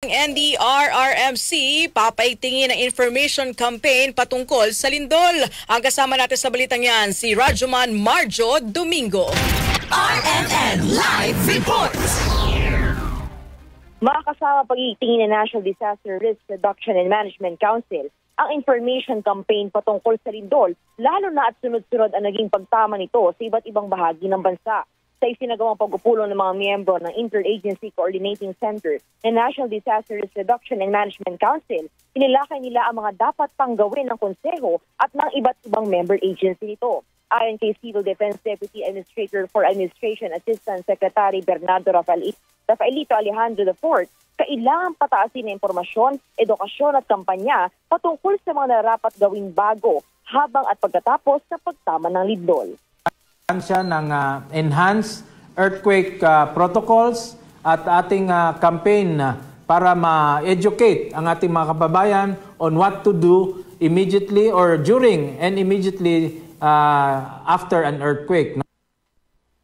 NDRRMC papaigtingin ang information campaign patungkol sa lindol. Ang kasama natin sa balitang yan, si Rajuman Marjo Domingo. RMN Live Reports! Makakasama pag-itingin ng National Disaster Risk Reduction and Management Council ang information campaign patungkol sa lindol, lalo na at sunod-sunod ang naging pagtama nito sa iba't ibang bahagi ng bansa. Sa isinagawang pag-upulong ng mga miyembro ng Interagency Coordinating Center ng National Disaster Risk Reduction and Management Council, inilakay nila ang mga dapat pang gawin ng konseho at ng iba't ibang member agency nito. Ayon kay Civil Defense Deputy Administrator for Administration Assistant Secretary Bernardo Rafaelito Alejandro IV, kailangan pataasin ng impormasyon, edukasyon at kampanya patungkol sa mga narapat gawing bago habang at pagkatapos sa pagtama ng lindol. Siya ng enhanced earthquake protocols at ating campaign para ma-educate ang ating mga kababayan on what to do immediately or during and immediately after an earthquake.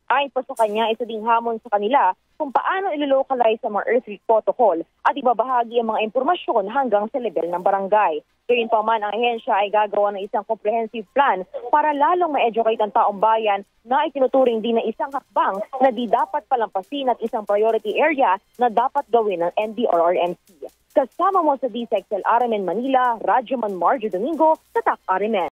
Ayon pa sa kanya, isa ding hamon sa kanila kung paano ilolocalize ang mga earthquake protocol at ibabahagi ang mga impormasyon hanggang sa level ng barangay. Gayunpaman, ang ahensya ay gagawa ng isang comprehensive plan para lalong ma-educate ang taong bayan na itinuturing din na isang hakbang na di dapat palampasin at isang priority area na dapat gawin ng NDRRMC. Kasama mo sa DZXL RMN Manila, Rajuman Marjo Domingo, Tatak RMN.